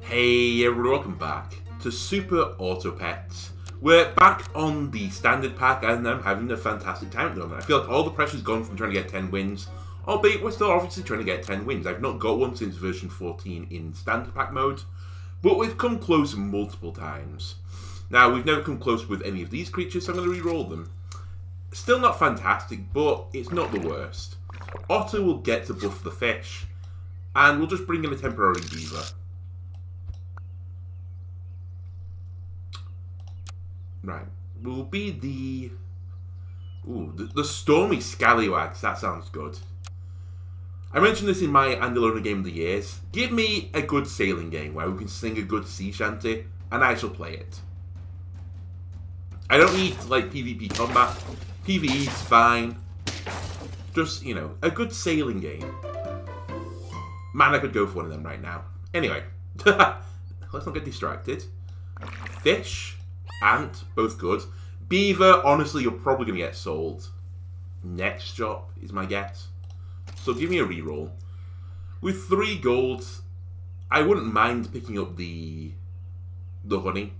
Hey everyone, welcome back to Super Auto Pets. We're back on the standard pack and I'm having a fantastic time at the moment. I feel like all the pressure's gone from trying to get 10 wins, albeit we're still obviously trying to get 10 wins. I've not got one since version 14 in standard pack mode, but we've come close multiple times. Now, we've never come close with any of these creatures, so I'm going to re-roll them. Still not fantastic, but it's not the worst. Otter will get to buff the fish, and we'll just bring in a temporary beaver. Right, will be the Stormy Scallywags. That sounds good. I mentioned this in my Andalona Game of the Years. Give me a good sailing game where we can sing a good sea shanty, and I shall play it. I don't need, like, PvP combat. PvE's fine. Just, you know, a good sailing game. Man, I could go for one of them right now. Anyway, let's not get distracted. Fish, ant, both good. Beaver, honestly, you're probably going to get sold. Next shop is my guess. So give me a reroll. With 3 golds, I wouldn't mind picking up the honey.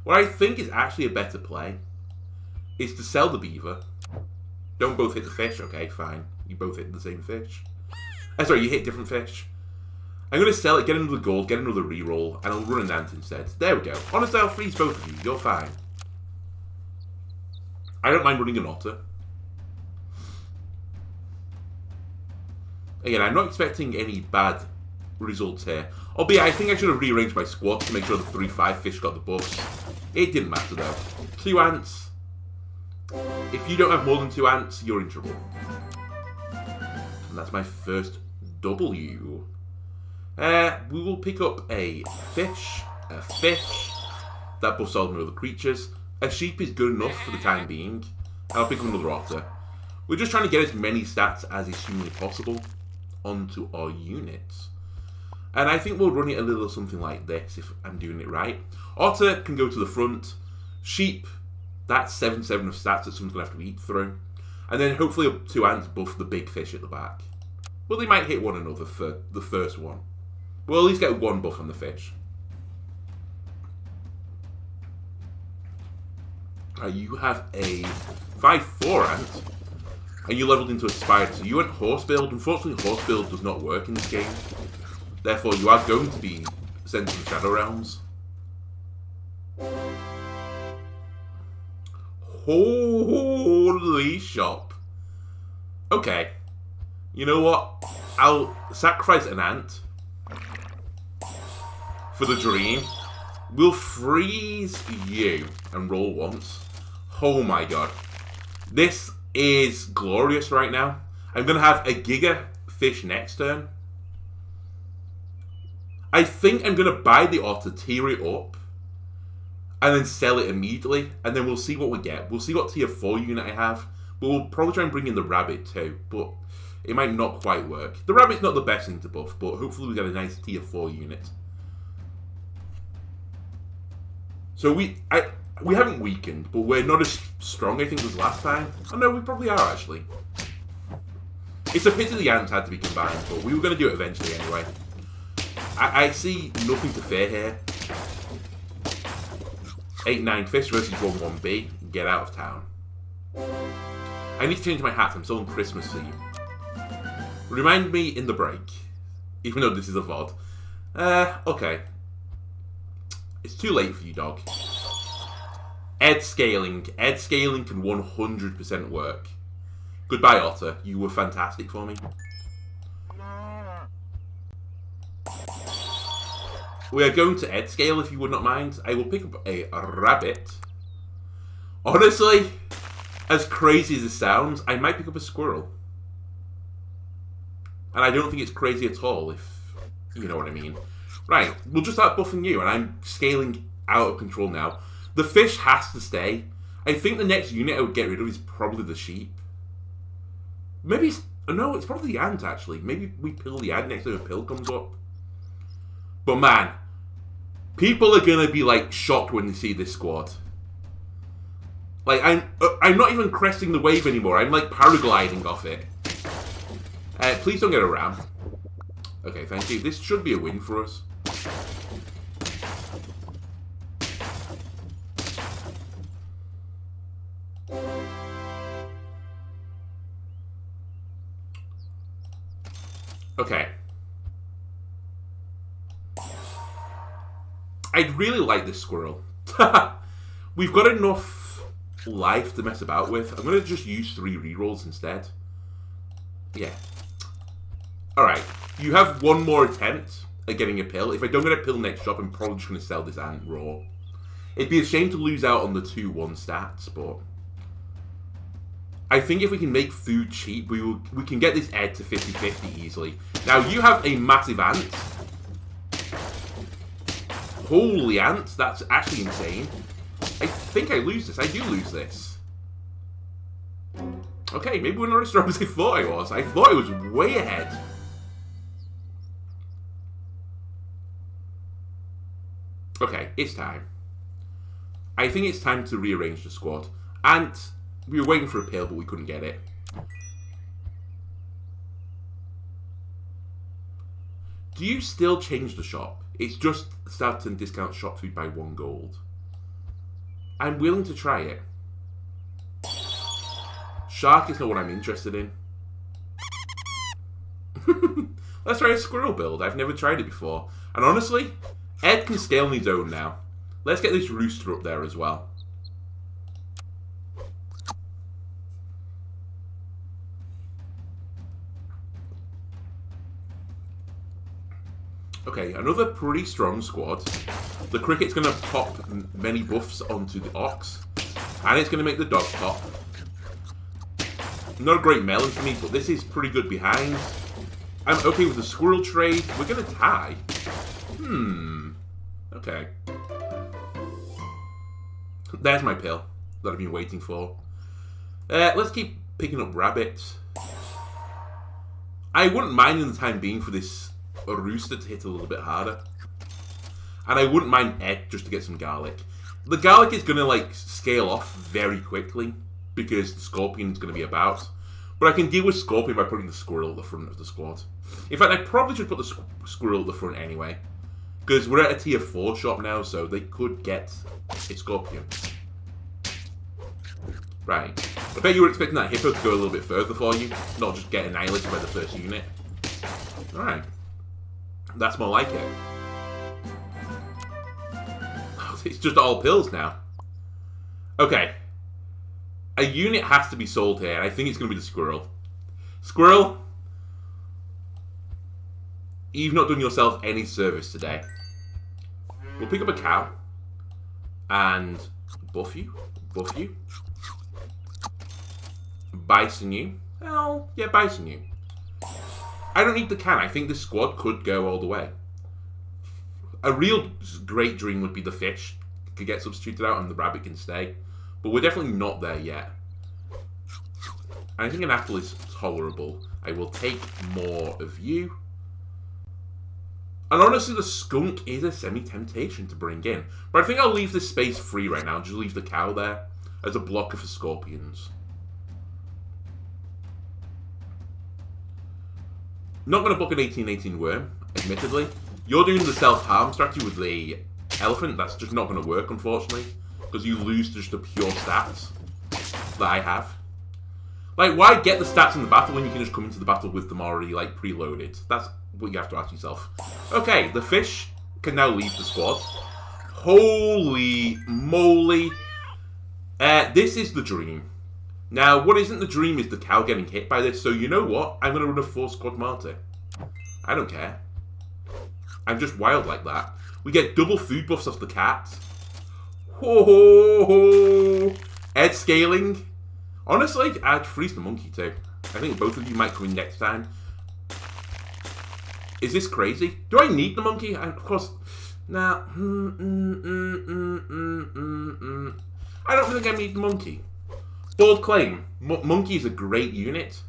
What I think is actually a better play is to sell the beaver. Don't both hit the fish. Okay, fine. You both hit the same fish. Sorry, you hit different fish. I'm going to sell it, get another gold, get another reroll, and I'll run an ant instead. There we go. Honestly, I'll freeze both of you. You're fine. I don't mind running an otter. Again, I'm not expecting any bad results here. Albeit, I think I should have rearranged my squad to make sure the 3-5 fish got the buffs. It didn't matter though. 2 ants. If you don't have more than 2 ants, you're in trouble. And that's my first W. We will pick up a fish. That buffs all the other creatures. A sheep is good enough for the time being. I'll pick up another otter. We're just trying to get as many stats as is humanly possible onto our units. And I think we'll run it a little something like this, if I'm doing it right. Otter can go to the front. Sheep, that's 7/7 of stats that someone's going to have to eat through. And then hopefully 2 ants buff the big fish at the back. Well, they might hit one another for the first one. We'll at least get 1 buff on the fish. You have a 5/4 ant. And you leveled into a spider. So you went horse build. Unfortunately, horse build does not work in this game. Therefore, you are going to be sent to the Shadow Realms. Holy shop. Okay. You know what? I'll sacrifice an ant for the dream. We'll freeze you and roll once. Oh my god. This is glorious right now. I'm going to have a Giga fish next turn. I think I'm going to buy the otter, tier it up, and then sell it immediately, and then we'll see what we get. We'll see what tier 4 unit I have, but we'll probably try and bring in the rabbit too, but it might not quite work. The rabbit's not the best thing to buff, but hopefully we get a nice tier 4 unit. So we haven't weakened, but we're not as strong, I think, as last time. Oh no, we probably are, actually. It's a pity the ants had to be combined, but we were going to do it eventually anyway. I see nothing to fear here. 8-9 fish versus 1-1B. Get out of town. I need to change my hat. I'm still on Christmas theme. Remind me in the break. Even though this is a VOD. Okay. It's too late for you, dog. Ed scaling. Ed scaling can 100% work. Goodbye, Otter. You were fantastic for me. We are going to Ed scale, if you would not mind. I will pick up a rabbit. Honestly, as crazy as it sounds, I might pick up a squirrel. And I don't think it's crazy at all, if you know what I mean. Right, we'll just start buffing you, and I'm scaling out of control now. The fish has to stay. I think the next unit I would get rid of is probably the sheep. Maybe, no, it's probably the ant, actually. Maybe we pill the ant next time a pill comes up. But man, people are gonna be like shocked when they see this squad. Like I'm not even cresting the wave anymore. I'm like paragliding off it. Please don't get a ram. Okay, thank you. This should be a win for us. Okay. I'd really like this squirrel. We've got enough life to mess about with. I'm going to just use 3 rerolls instead. Yeah. Alright. You have one more attempt at getting a pill. If I don't get a pill next shop, I'm probably just going to sell this ant raw. It'd be a shame to lose out on the 2-1 stats, but... I think if we can make food cheap, we can get this Ed to 50-50 easily. Now, you have a massive ant. Holy ants, that's actually insane. I think I lose this. I do lose this. Okay, maybe we're not as strong as I thought I was. I thought I was way ahead. Okay, it's time. I think it's time to rearrange the squad. And we were waiting for a pill, but we couldn't get it. Do you still change the shop? It's just start to discount shop food by 1 gold. I'm willing to try it. Shark is not what I'm interested in. Let's try a squirrel build. I've never tried it before. And honestly, Ed can scale on his own now. Let's get this rooster up there as well. Okay, another pretty strong squad. The cricket's going to pop many buffs onto the ox. And it's going to make the dog pop. Not a great melon for me, but this is pretty good behind. I'm okay with the squirrel trade. We're going to tie. Okay. There's my pill that I've been waiting for. Let's keep picking up rabbits. I wouldn't mind in the time being for this rooster to hit a little bit harder. And I wouldn't mind Ed just to get some garlic. The garlic is going to like scale off very quickly because the scorpion is going to be about. But I can deal with scorpion by putting the squirrel at the front of the squad. In fact, I probably should put the squirrel at the front anyway. Because we're at a tier 4 shop now, so they could get a scorpion. Right. I bet you were expecting that hippo to go a little bit further for you, not just get annihilated by the first unit. Alright. That's more like it. It's just all pills now. Okay. A unit has to be sold here, and I think it's going to be the squirrel. Squirrel, you've not done yourself any service today. We'll pick up a cow and buff you. Buff you. Bison you. Well, yeah, bison you. I don't need the can. I think this squad could go all the way. A real great dream would be the fish could get substituted out and the rabbit can stay. But we're definitely not there yet. And I think an apple is tolerable. I will take more of you. And honestly, the skunk is a semi-temptation to bring in. But I think I'll leave this space free right now. Just leave the cow there as a blocker for scorpions. Not going to book an 1818 worm, admittedly. You're doing the self-harm strategy with the elephant. That's just not going to work, unfortunately. Because you lose just the pure stats that I have. Like, why get the stats in the battle when you can just come into the battle with them already, like, preloaded? That's what you have to ask yourself. Okay, the fish can now leave the squad. Holy moly. This is the dream. Now, what isn't the dream is the cow getting hit by this. So, you know what? I'm going to run a 4-squad martyr. I don't care. I'm just wild like that. We get double food buffs off the cat. Ho ho ho! Ed scaling. Honestly, I'd freeze the monkey too. I think both of you might come in next time. Is this crazy? Do I need the monkey? Of course. Nah. I don't think I need the monkey. Bold claim. Monkey is a great unit.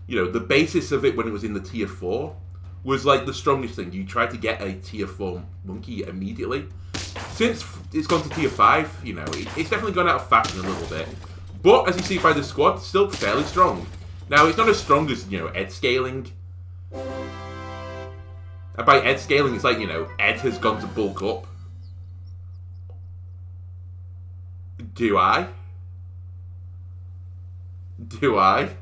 You know, the basis of it when it was in the tier 4 was like the strongest thing. You try to get a tier 4 monkey immediately. Since it's gone to tier 5, you know, it's definitely gone out of fashion a little bit. But, as you see by the squad, it's still fairly strong. Now, it's not as strong as, you know, Ed scaling. And by Ed scaling, it's like, you know, Ed has gone to bulk up. Do I? Do I?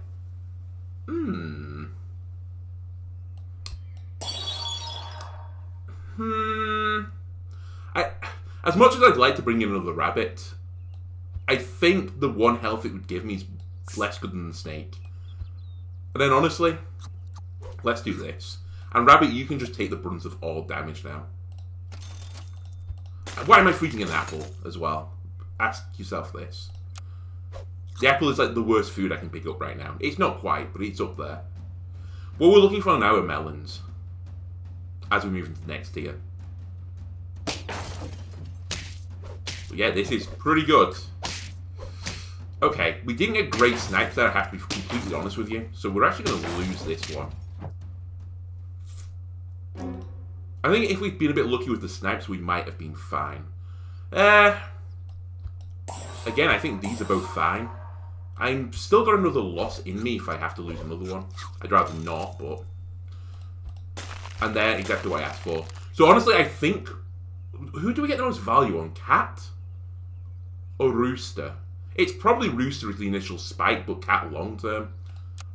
As much as I'd like to bring in another rabbit, I think the 1 health it would give me is less good than the snake. And then honestly, let's do this. And rabbit, you can just take the brunt of all damage now. Why am I freezing an apple as well? Ask yourself this. The apple is like the worst food I can pick up right now. It's not quite, but it's up there. What we're looking for now are melons. As we move into the next tier. But yeah, this is pretty good. Okay, we didn't get great snipes there, I have to be completely honest with you. So we're actually going to lose this one. I think if we'd been a bit lucky with the snipes, we might have been fine. Again, I think these are both fine. I'm still got another loss in me if I have to lose another one. I'd rather not, but... And they're exactly what I asked for. So honestly, I think... Who do we get the most value on? Cat? Or Rooster? It's probably Rooster as the initial spike, but Cat long term.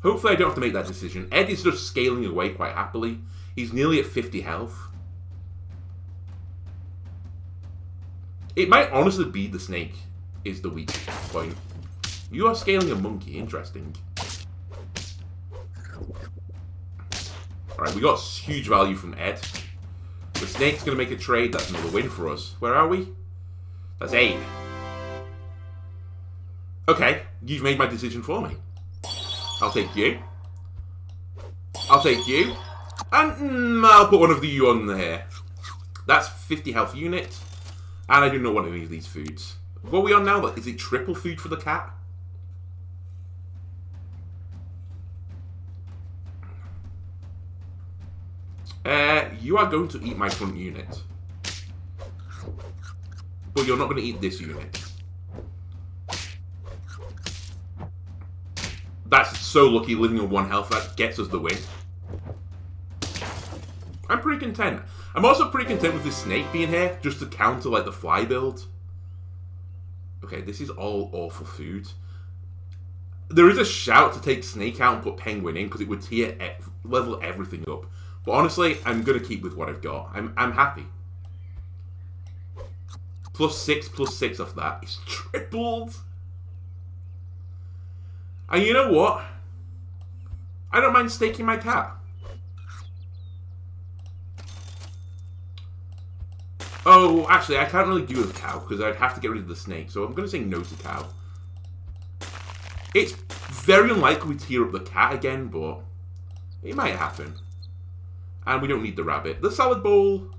Hopefully I don't have to make that decision. Ed is just scaling away quite happily. He's nearly at 50 health. It might honestly be the snake is the weak point. You are scaling a monkey. Interesting. Alright, we got huge value from Ed. The snake's going to make a trade. That's another win for us. Where are we? That's 8. Okay, you've made my decision for me. I'll take you. I'll take you. And I'll put one of you on here. That's 50 health unit. And I do not want any of these foods. What are we on now? Is it triple food for the cat? You are going to eat my front unit. But you're not going to eat this unit. That's so lucky, living on 1 health. That gets us the win. I'm pretty content. I'm also pretty content with this snake being here, just to counter, like, the fly build. Okay, this is all awful food. There is a shout to take snake out and put penguin in, because it would level everything up. But honestly, I'm going to keep with what I've got. I'm happy. +6 off that. It's tripled. And you know what? I don't mind staking my cat. Oh, actually, I can't really do a cow, because I'd have to get rid of the snake. So I'm going to say no to cow. It's very unlikely we tier up the cat again, but it might happen. And we don't need the rabbit. The salad bowl.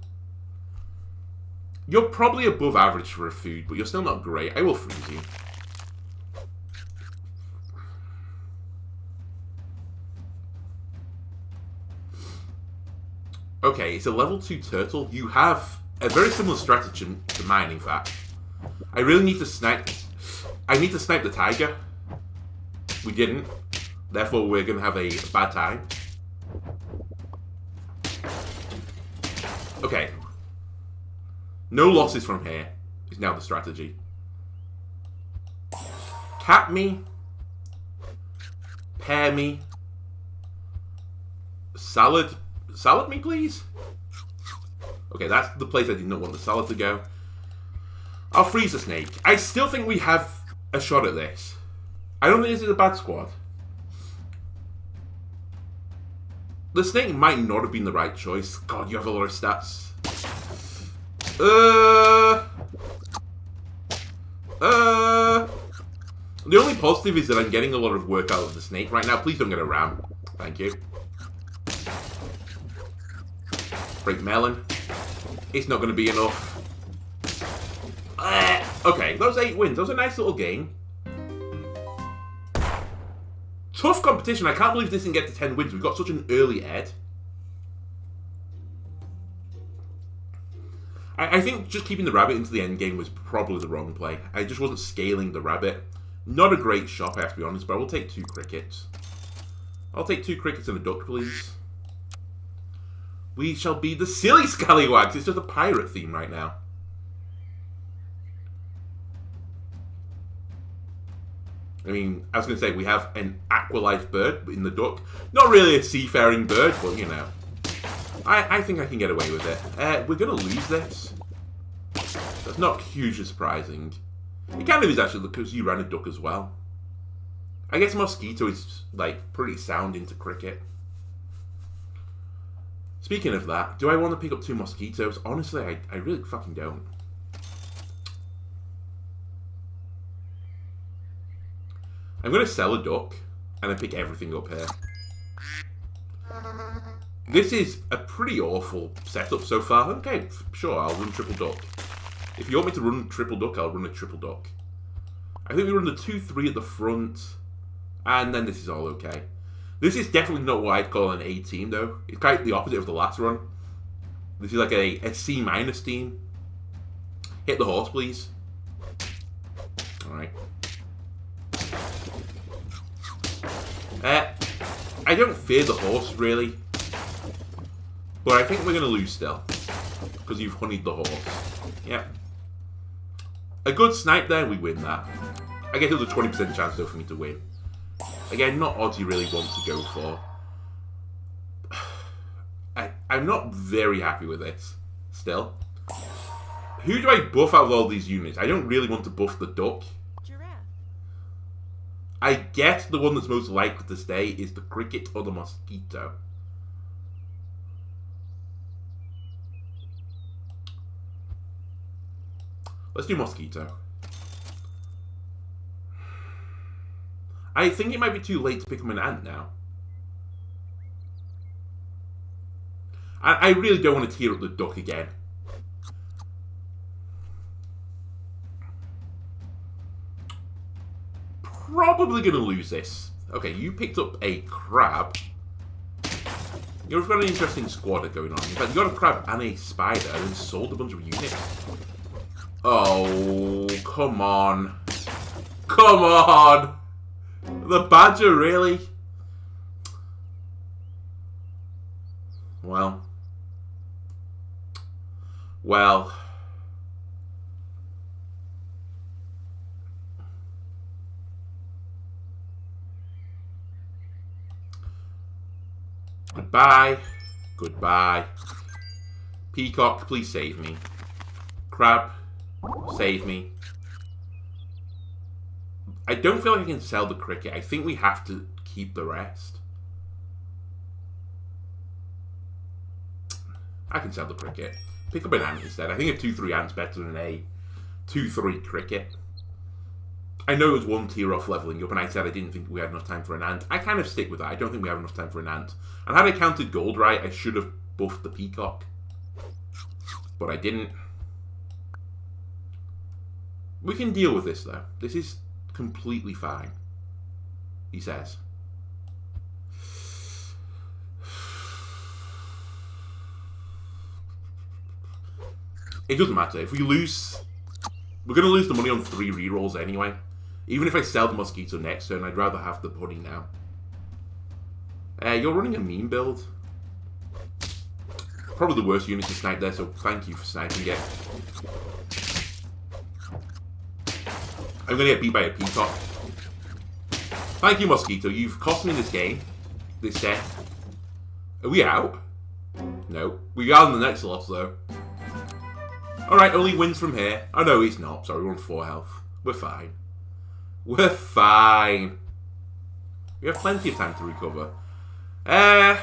You're probably above average for a food, but you're still not great. I will freeze you. Okay, it's a level 2 turtle. You have a very similar strategy to mine, in fact. I really need to snipe... I need to snipe the tiger. We didn't. Therefore, we're going to have a bad time. Okay. No losses from here is now the strategy. Cap me. Pair me. Salad. Salad me, please? Okay, that's the place I did not want the salad to go. I'll freeze the snake. I still think we have a shot at this. I don't think this is a bad squad. The snake might not have been the right choice. God, you have a lot of stats. The only positive is that I'm getting a lot of work out of the snake right now. Please don't get a ram. Thank you. Break melon. It's not going to be enough. Okay, those 8 wins. That was a nice little game. Tough competition. I can't believe this didn't get to 10 wins. We've got such an early Ed. I think just keeping the rabbit into the end game was probably the wrong play. I just wasn't scaling the rabbit. Not a great shop, I have to be honest, but I will take 2 crickets. I'll take 2 crickets and a duck, please. We shall be the silly scallywags. It's just a pirate theme right now. I mean, I was going to say, we have an aqualife bird in the duck. Not really a seafaring bird, but, you know. I think I can get away with it. We're going to lose this. That's not hugely surprising. It kind of is, actually, because you ran a duck as well. I guess mosquito is, like, pretty sound into cricket. Speaking of that, do I want to pick up 2 mosquitoes? Honestly, I really fucking don't. I'm going to sell a duck, and then pick everything up here. This is a pretty awful setup so far. Okay, sure, I'll run triple duck. If you want me to run triple duck, I'll run a triple duck. I think we run the 2-3 at the front, and then this is all okay. This is definitely not what I'd call an A team, though. It's kind of the opposite of the last run. This is like a C- team. Hit the horse, please. Alright. I don't fear the horse, really. But I think we're going to lose still. Because you've honeyed the horse. Yep. A good snipe there, we win that. I guess it was a 20% chance, though, for me to win. Again, not odds you really want to go for. I'm not very happy with this, still. Who do I buff out of all these units? I don't really want to buff the duck. I guess the one that's most likely to stay is the cricket or the mosquito. Let's do mosquito. I think it might be too late to pick up an ant now. I really don't want to tear up the duck again. Probably going to lose this. Okay, you picked up a crab. You've got an interesting squad going on. In fact, you got a crab and a spider and sold a bunch of units. Oh, come on. Come on! The badger, really? Well. Well. Goodbye. Goodbye. Peacock, please save me. Crab, save me. I don't feel like I can sell the cricket. I think we have to keep the rest. I can sell the cricket. Pick up an ant instead. I think a 2-3 ant's better than a 2-3 cricket. I know it was 1 tier off leveling up, and I said I didn't think we had enough time for an ant. I kind of stick with that. I don't think we have enough time for an ant. And had I counted gold right, I should have buffed the peacock. But I didn't. We can deal with this, though. This is completely fine, he says. It doesn't matter. If we lose, we're going to lose the money on 3 rerolls anyway. Even if I sell the mosquito next turn, I'd rather have the honey now. You're running a meme build. Probably the worst unit to snipe there, so thank you for sniping it. I'm going to get beat by a peacock. Thank you, mosquito. You've cost me this game. This death. Are we out? No. We are in the next loss, though. Alright, only wins from here. Oh, no, he's not. Sorry, we're on 4 health. We're fine. We're fine. We have plenty of time to recover. I'm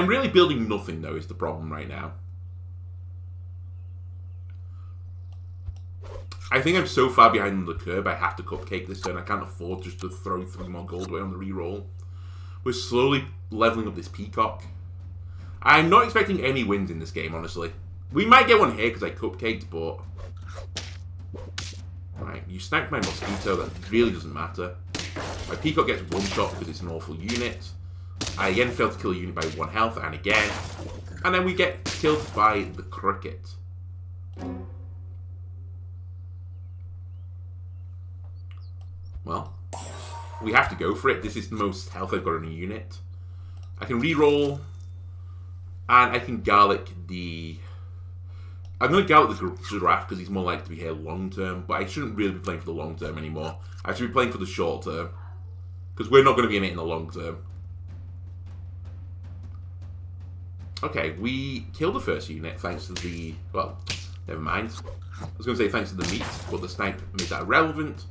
really building nothing, though, is the problem right now. I think I'm so far behind the curve, I have to cupcake this turn. I can't afford just to throw 3 more gold away on the reroll. We're slowly leveling up this peacock. I'm not expecting any wins in this game, honestly. We might get one here because I cupcaked, but... Right, you sniped my mosquito, that really doesn't matter. My peacock gets 1 shot because it's an awful unit. I again failed to kill a unit by 1 health, and again. And then we get killed by the cricket. Well, we have to go for it. This is the most health I've got in a unit. I can reroll, and I can garlic the... I'm going to garlic the giraffe because he's more likely to be here long term, but I shouldn't really be playing for the long term anymore. I should be playing for the short term, because we're not going to be in it in the long term. Okay, we killed the first unit thanks to the... Well, never mind. I was going to say thanks to the meat, but the snipe made that irrelevant.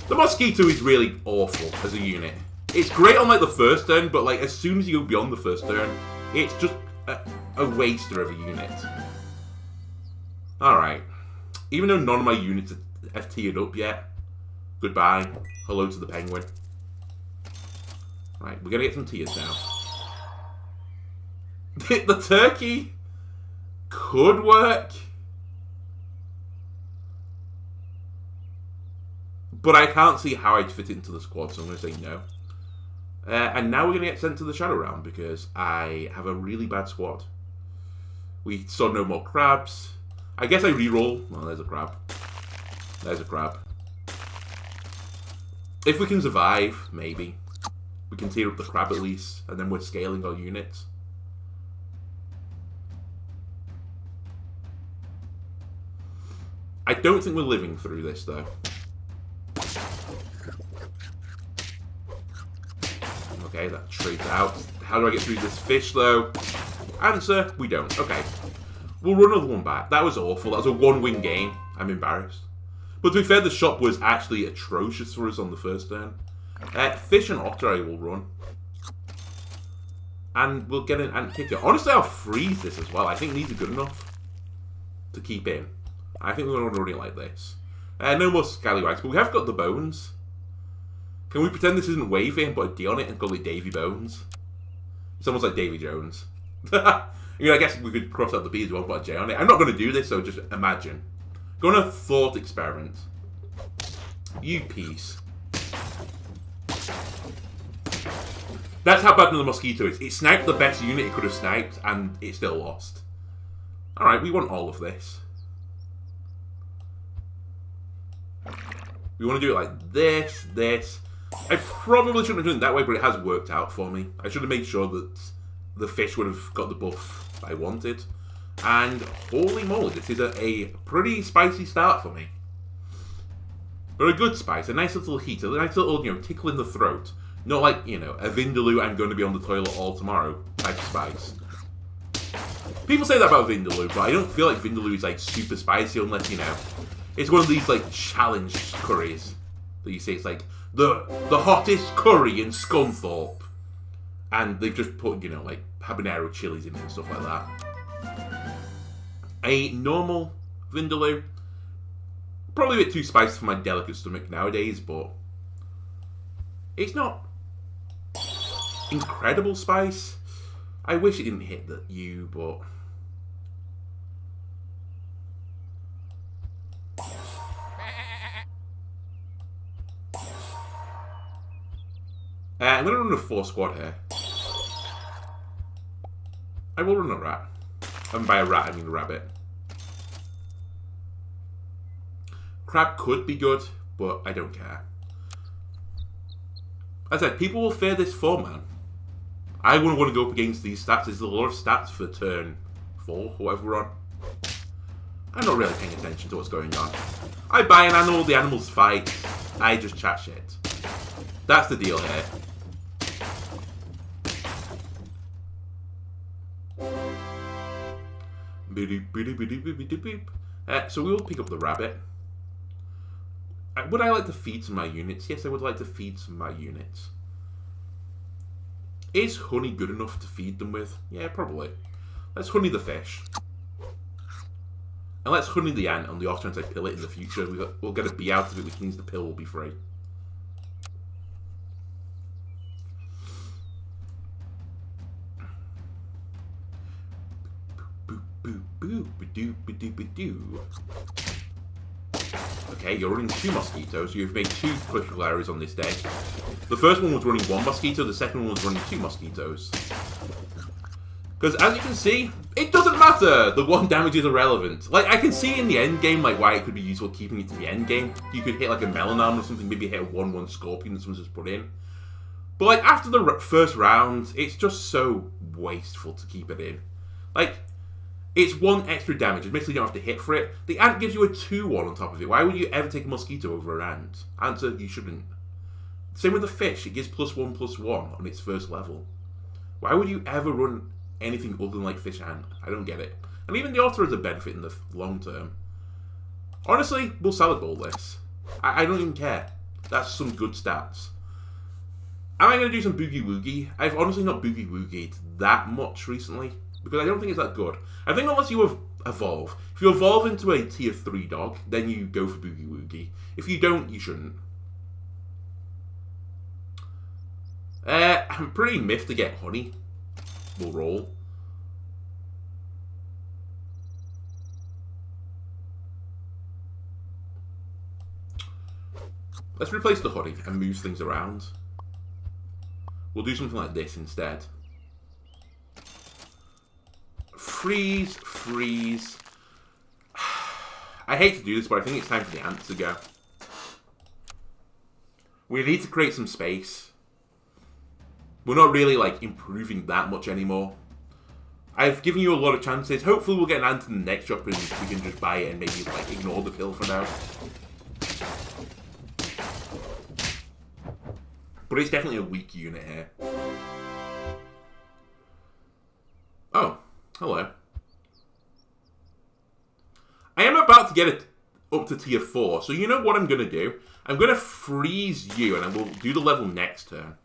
The mosquito is really awful as a unit. It's great on like the first turn, but like as soon as you go beyond the first turn, it's just a waster of a unit. Alright. Even though none of my units have tiered up yet, goodbye. Hello to the penguin. Right, we're going to get some tiers now. The turkey could work, but I can't see how I'd fit it into the squad, so I'm going to say no. And now we're going to get sent to the Shadow Realm because I have a really bad squad. We saw no more crabs. I guess I reroll. Well, there's a crab. There's a crab. If we can survive, maybe. We can tier up the crab at least, and then we're scaling our units. I don't think we're living through this, though. Okay, that trades out. How do I get through this fish, though? Answer, we don't. Okay. We'll run another one back. That was awful. That was a one-win game. I'm embarrassed. But to be fair, the shop was actually atrocious for us on the first turn. Fish and otter I will run. And we'll get an ant kicker. Honestly, I'll freeze this as well. I think these are good enough to keep in. I think we're going to run it like this. No more scallywags, but we have got the bones. Can we pretend this isn't wavy and put a D on it and call it Davy Bones? It's almost like Davy Jones. I mean, I guess we could cross out the B as well, put a J on it. I'm not going to do this, so just imagine. Go on a thought experiment. You piece. That's how bad the mosquito is. It sniped the best unit it could have sniped, and it still lost. Alright, we want all of this. We want to do it like this, this. I probably shouldn't have done it that way, but it has worked out for me. I should have made sure that the fish would have got the buff I wanted. And holy moly, this is a pretty spicy start for me. But a good spice, a nice little heat, a nice little, tickle in the throat. Not like, a Vindaloo, I'm going to be on the toilet all tomorrow type of spice. People say that about Vindaloo, but I don't feel like Vindaloo is like super spicy unless, it's one of these like challenge curries that you say it's like the hottest curry in Scunthorpe, and they've just put like habanero chilies in it and stuff like that. A normal Vindaloo, probably a bit too spicy for my delicate stomach nowadays, but it's not incredible spice. I wish it didn't hit you, but I'm going to run a 4 squad here. I will run a rat. And by a rat, I mean a rabbit. Crab could be good, but I don't care. As I said, people will fear this 4-man. I wouldn't want to go up against these stats. There's a lot of stats for turn 4, or whatever we're on. I'm not really paying attention to what's going on. I buy an animal, the animals fight. I just chat shit. That's the deal here. So we will pick up the rabbit. Would I like to feed some of my units? Yes, I would like to feed some of my units. Is honey good enough to feed them with? Yeah, probably. Let's honey the fish. And let's honey the ant on the off chance I pill it in the future. We'll get a bee out of it, which means the pill will be free. Okay, you're running 2 mosquitoes. You've made 2 critical errors on this day. The first one was running 1 mosquito, the second one was running 2 mosquitoes. Because as you can see, it doesn't matter! The 1 damage is irrelevant. Like, I can see in the end game, like, why it could be useful keeping it to the end game. You could hit, like, a melon arm or something, maybe hit a 1-1 scorpion that someone's just put in. But, like, after the first round, it's just so wasteful to keep it in. Like, it's 1 extra damage. Admittedly, you don't have to hit for it. The ant gives you a 2-1 on top of it. Why would you ever take a mosquito over an ant? Answer, you shouldn't. Same with the fish. It gives +1/+1 on its first level. Why would you ever run anything other than, like, fish ant? I don't get it. And even the author has a benefit in the long term. Honestly, we'll salad bowl this. I don't even care. That's some good stats. Am I going to do some Boogie Woogie? I've honestly not Boogie Woogied that much recently, because I don't think it's that good. I think unless you evolve. If you evolve into a tier 3 dog, then you go for Boogie Woogie. If you don't, you shouldn't. I'm pretty miffed to get honey. We'll roll. Let's replace the honey and move things around. We'll do something like this instead. Freeze, freeze. I hate to do this, but I think it's time for the ant to go. We need to create some space. We're not really, like, improving that much anymore. I've given you a lot of chances. Hopefully we'll get an ant in the next shop and we can just buy it and maybe, like, ignore the pill for now. But it's definitely a weak unit here. Oh, hello. I am about to get it up to tier 4, so you know what I'm going to do? I'm going to freeze you, and I will do the level next turn.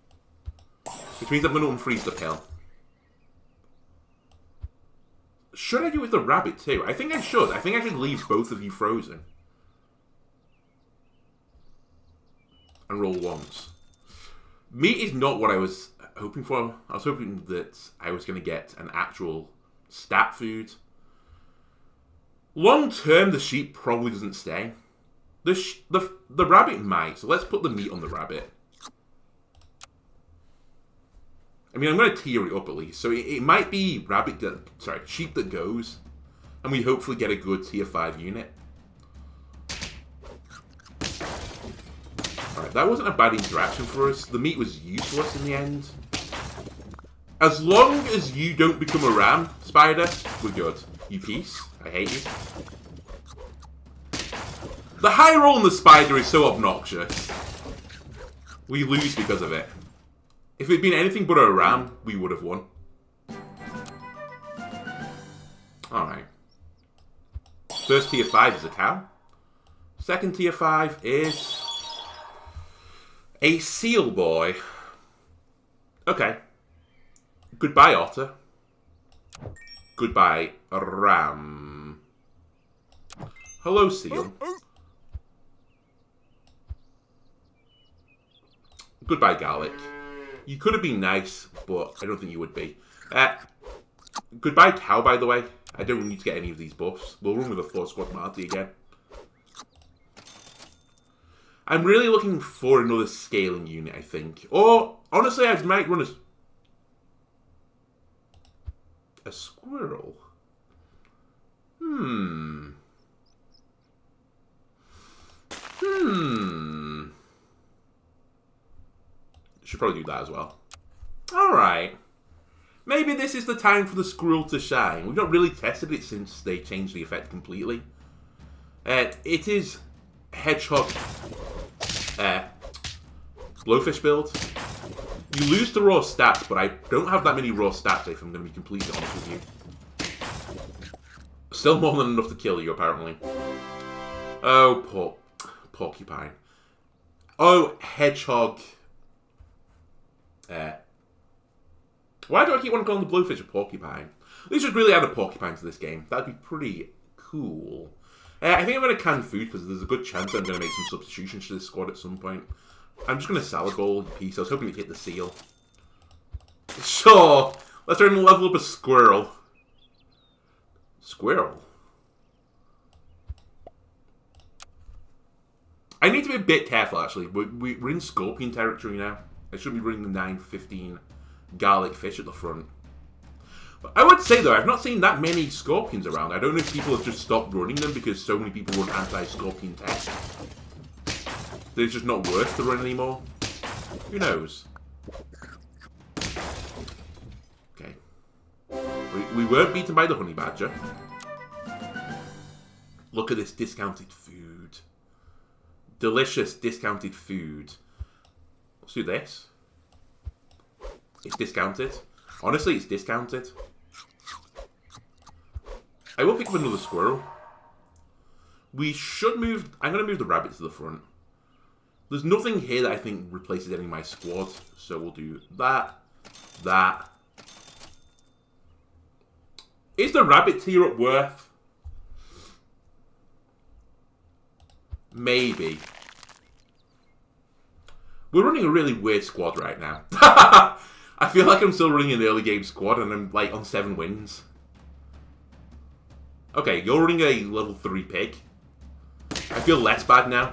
Which means I'm going to unfreeze the pill. Should I do it with the rabbit too? I think I should. I think I should leave both of you frozen. And roll once. Meat is not what I was hoping for. I was hoping that I was going to get an actual stat food. Long term, the sheep probably doesn't stay. The rabbit might, so let's put the meat on the rabbit. I mean, I'm going to tier it up at least. So it might be sheep that goes. And we hopefully get a good tier 5 unit. Alright, that wasn't a bad interaction for us. The meat was useless in the end. As long as you don't become a ram, Spider, we're good. You piece. I hate you. The high roll on the Spider is so obnoxious. We lose because of it. If it'd been anything but a ram, we would have won. Alright. First tier 5 is a cow. Second tier 5 is a seal boy. Okay. Goodbye, otter. Goodbye, ram. Hello, seal. Goodbye, garlic. You could have been nice, but I don't think you would be. Goodbye, cow, by the way. I don't need to get any of these buffs. We'll run with a 4-squad Marty again. I'm really looking for another scaling unit, I think. Or, honestly, I might run a squirrel. Should probably do that as well. Alright. Maybe this is the time for the squirrel to shine. We've not really tested it since they changed the effect completely. It is hedgehog blowfish build. You lose the raw stats, but I don't have that many raw stats if I'm going to be completely honest with you. Still more than enough to kill you, apparently. Oh, porcupine. Oh, hedgehog. Why do I keep wanting to call the blowfish a porcupine? They should really add a porcupine to this game. That'd be pretty cool. I think I'm going to can food because there's a good chance I'm going to make some substitutions to this squad at some point. I'm just going to salad bowl in peace. I was hoping to hit the seal. Sure. Let's try and level up a squirrel. Squirrel. I need to be a bit careful, actually. We're in scorpion territory now. I shouldn't be running the 915 garlic fish at the front. But I would say, though, I've not seen that many scorpions around. I don't know if people have just stopped running them because so many people run anti-scorpion tech. That it's just not worth the run anymore. Who knows? We weren't beaten by the honey badger. Look at this discounted food. Delicious discounted food. Let's do this. It's discounted. Honestly, it's discounted. I will pick up another squirrel. We should move... I'm going to move the rabbit to the front. There's nothing here that I think replaces any of my squad. So we'll do that. That. Is the rabbit tier up worth? Maybe. We're running a really weird squad right now. I feel like I'm still running an early game squad and I'm like on 7 wins. Okay, you're running a level 3 pig. I feel less bad now.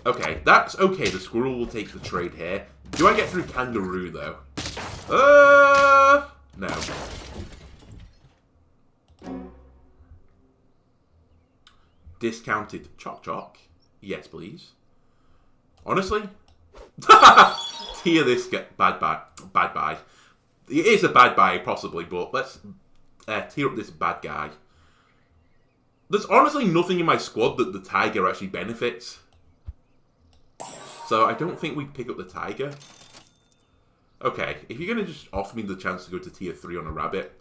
Okay, that's okay. The squirrel will take the trade here. Do I get through kangaroo though? No. Discounted choc. Yes, please. Honestly? Tier this bad buy. It is a bad buy, possibly, but let's tier up this bad guy. There's honestly nothing in my squad that the tiger actually benefits. So I don't think we pick up the tiger. Okay, if you're going to just offer me the chance to go to tier 3 on a rabbit,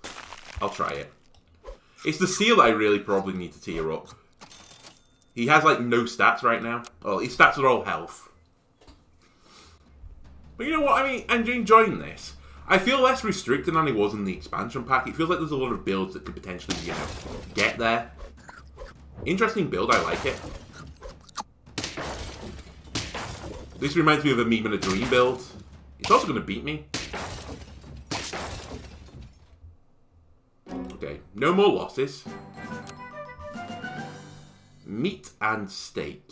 I'll try it. It's the seal that I really probably need to tier up. He has like no stats right now. Well, his stats are all health. But you know what, I mean, I'm enjoying this. I feel less restricted than I was in the expansion pack. It feels like there's a lot of builds that could potentially, you know, get there. Interesting build, I like it. This reminds me of a meme and a dream build. It's also going to beat me. Okay, no more losses. Meat and steak.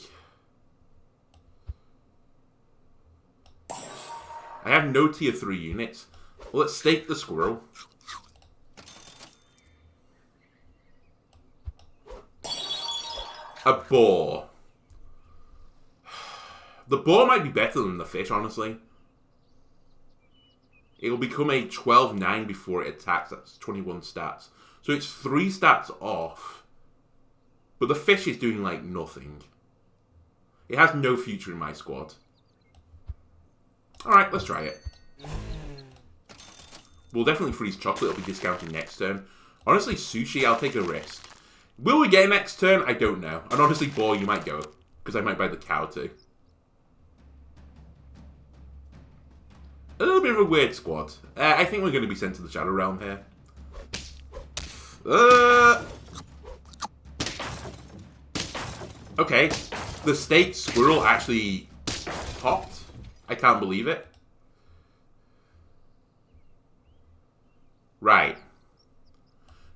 I have no tier 3 units. Well, let's stake the squirrel. A boar. The boar might be better than the fish, honestly. It'll become a 12-9 before it attacks. That's 21 stats. So it's 3 stats off. But the fish is doing, like, nothing. It has no future in my squad. Alright, let's try it. We'll definitely freeze chocolate. It'll be discounting next turn. Honestly, sushi, I'll take a risk. Will we get next turn? I don't know. And honestly, boar, you might go. Because I might buy the cow too. A little bit of a weird squad. I think we're going to be sent to the Shadow Realm here. Okay. The steak squirrel actually popped. I can't believe it. Right.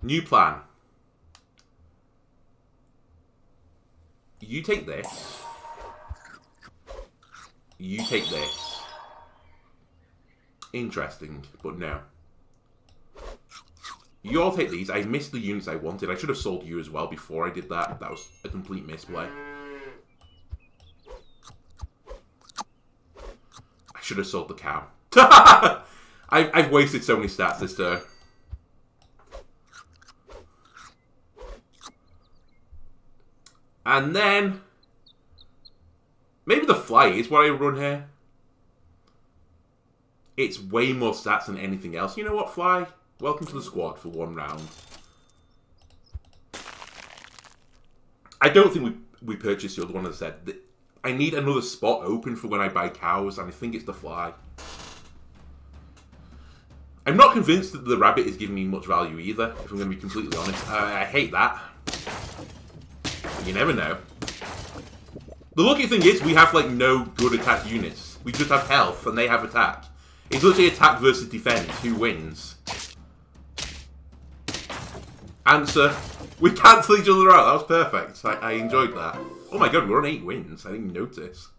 New plan. You take this. You take this. Interesting, but no. You all take these. I missed the units I wanted. I should have sold you as well before I did that. That was a complete misplay. I should have sold the cow. I've wasted so many stats this turn. And then... maybe the fly is what I run here. It's way more stats than anything else. You know what, fly? Welcome to the squad for 1 round. I don't think we purchased the other one, as I said. I need another spot open for when I buy cows, and I think it's the fly. I'm not convinced that the rabbit is giving me much value either, if I'm going to be completely honest. I hate that. But you never know. The lucky thing is we have, like, no good attack units. We just have health, and they have attack. It's literally attack versus defense. Who wins? Answer. We cancel each other out. That was perfect. I enjoyed that. Oh my god, we're on 8 wins. I didn't notice.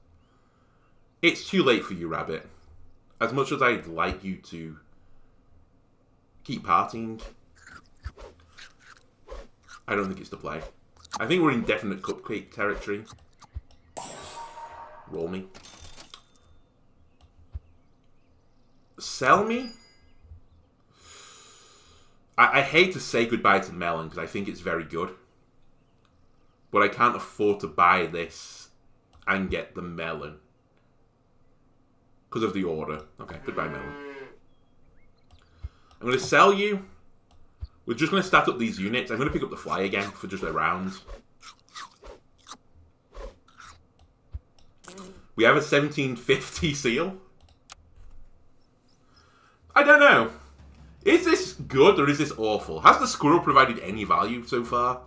It's too late for you, Rabbit. As much as I'd like you to keep partying, I don't think it's the play. I think we're in definite cupcake territory. Roll me. Sell me? I hate to say goodbye to Melon because I think it's very good. But I can't afford to buy this and get the Melon. Because of the order. Okay, goodbye Melon. I'm going to sell you. We're just going to stack up these units. I'm going to pick up the fly again for just a round. We have a 1750 seal. I don't know. Is this good or is this awful? Has the Squirrel provided any value so far?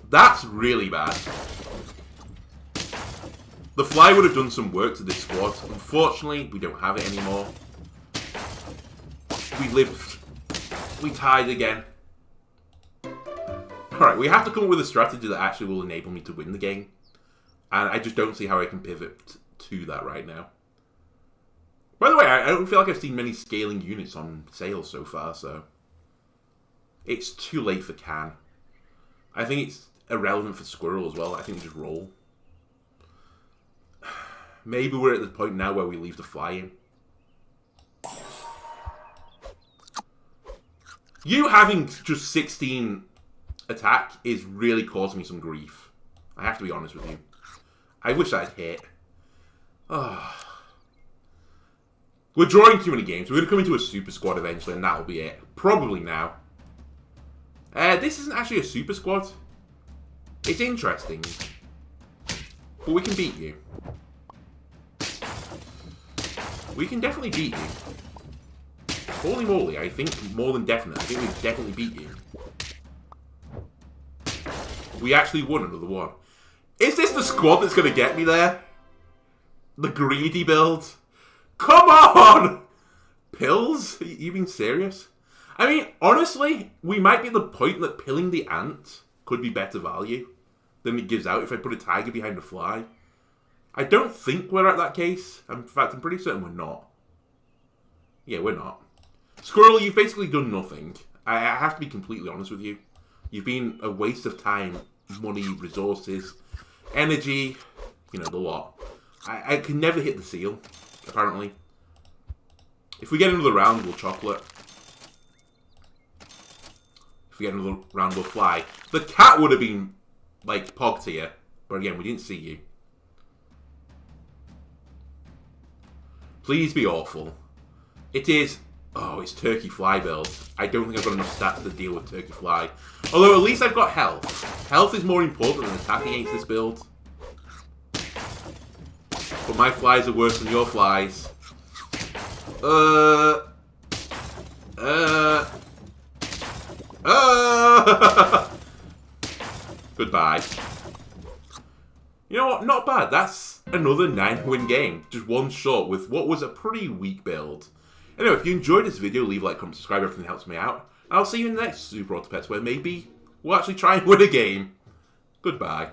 That's really bad. The fly would have done some work to this squad. Unfortunately, we don't have it anymore. We lived. We tied again. Alright, we have to come up with a strategy that actually will enable me to win the game. And I just don't see how I can pivot to that right now. By the way, I don't feel like I've seen many scaling units on sale so far, so... It's too late for Can. I think it's irrelevant for Squirrel as well. I think we just roll. Maybe we're at the point now where we leave the fly in. You having just 16 attack is really causing me some grief. I have to be honest with you. I wish I'd hit. Oh. We're drawing too many games. We're going to come into a super squad eventually, and that'll be it. Probably now. This isn't actually a super squad. It's interesting. But we can beat you. We can definitely beat you. Holy moly, I think more than definitely. I think we definitely beat you. We actually won another one. Is this the squad that's going to get me there? The greedy build? Come on! Pills? Are you being serious? I mean, honestly, we might be at the point that pilling the ant could be better value than it gives out if I put a tiger behind a fly. I don't think we're at that case. In fact, I'm pretty certain we're not. Yeah, we're not. Squirrel, you've basically done nothing. I have to be completely honest with you. You've been a waste of time, money, resources, energy, you know, the lot. I can never hit the seal, apparently. If we get another round, we'll chocolate. If we get another round, we'll fly. The cat would have been, like, pog tier. But again, we didn't see you. Please be awful. It is... Oh, it's turkey fly build. I don't think I've got enough stats to deal with turkey fly. Although at least I've got health. Health is more important than attack against this build. But my flies are worse than your flies. Goodbye. You know what? Not bad. That's another 9-win game. Just one shot with what was a pretty weak build. Anyway, if you enjoyed this video, leave a like, comment, subscribe. Everything helps me out. And I'll see you in the next Super Auto Pets where maybe we'll actually try and win a game. Goodbye.